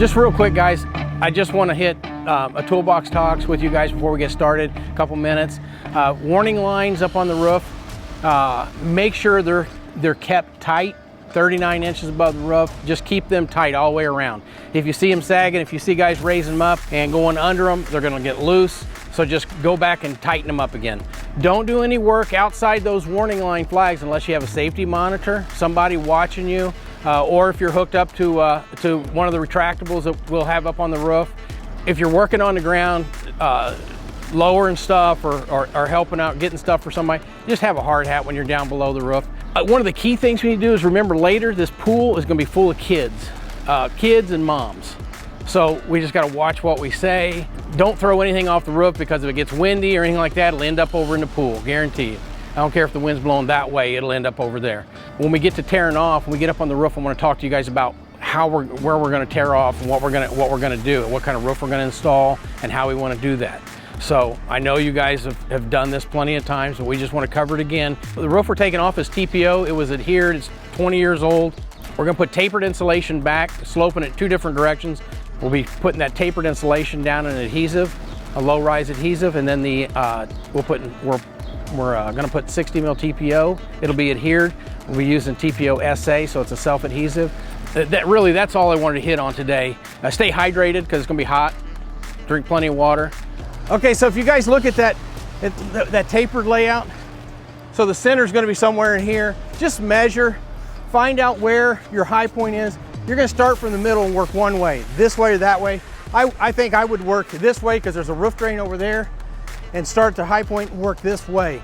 Just real quick, guys, I just want to hit a toolbox talks with you guys before we get started, a couple minutes. Warning lines up on the roof, make sure they're kept tight, 39 inches above the roof. Just keep them tight all the way around. If you see them sagging, if you see guys raising them up and going under them, they're going to get loose. So just go back and tighten them up again. Don't do any work outside those warning line flags unless you have a safety monitor, somebody watching you, or if you're hooked up to one of the retractables that we'll have up on the roof. If you're working on the ground, lowering stuff or helping out, getting stuff for somebody, just have a hard hat when you're down below the roof. One of the key things we need to do is remember later, this pool is going to be full of kids and moms. So we just got to watch what we say. Don't throw anything off the roof, because if it gets windy or anything like that, it'll end up over in the pool, guaranteed. I don't care if the wind's blowing that way, it'll end up over there. When we get to tearing off, when we get up on the roof, I want to talk to you guys about where we're going to tear off and what we're going to do, what kind of roof we're going to install and how we want to do that. So I know you guys have done this plenty of times, but we just want to cover it again. The roof we're taking off is TPO. It was adhered, it's 20 years old. We're going to put tapered insulation back, sloping it 2 different directions. We'll be putting that tapered insulation down in adhesive, a low-rise adhesive, and then we're going to put 60 mil TPO. It'll be adhered. We'll be using TPO SA, so it's a self-adhesive. That's all I wanted to hit on today. Stay hydrated, because it's going to be hot. Drink plenty of water. Okay, so if you guys look at that tapered layout, so the center is going to be somewhere in here. Just measure, find out where your high point is. You're going to start from the middle and work one way, this way or that way. I think I would work this way, because there's a roof drain over there, and start the high point and work this way.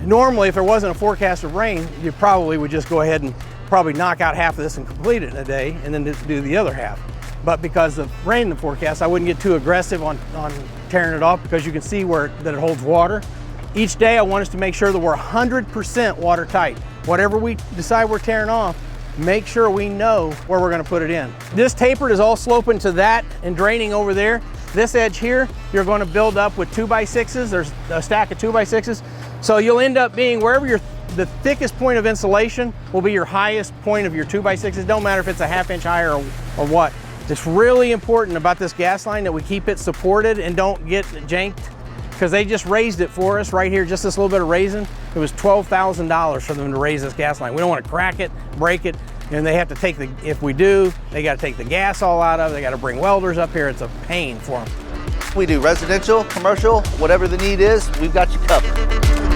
Normally, if there wasn't a forecast of rain, you probably would just go ahead and probably knock out half of this and complete it in a day, and then just do the other half. But because of rain in the forecast, I wouldn't get too aggressive on tearing it off, because you can see that it holds water. Each day I want us to make sure that we're 100% watertight. Whatever we decide we're tearing off, make sure we know where we're going to put it in. This tapered is all sloping to that and draining over there. This edge here, you're going to build up with 2x6s. There's a stack of 2x6s. So you'll end up being wherever the thickest point of insulation will be your highest point of your 2x6s. Don't matter if it's a ½ inch higher or what. It's really important about this gas line that we keep it supported and don't get janked, because they just raised it for us right here, just this little bit of raising. It was $12,000 for them to raise this gas line. We don't want to crack it, break it, and they have to if we do, they got to take the gas all out of it. They got to bring welders up here. It's a pain for them. We do residential, commercial, whatever the need is, we've got you covered.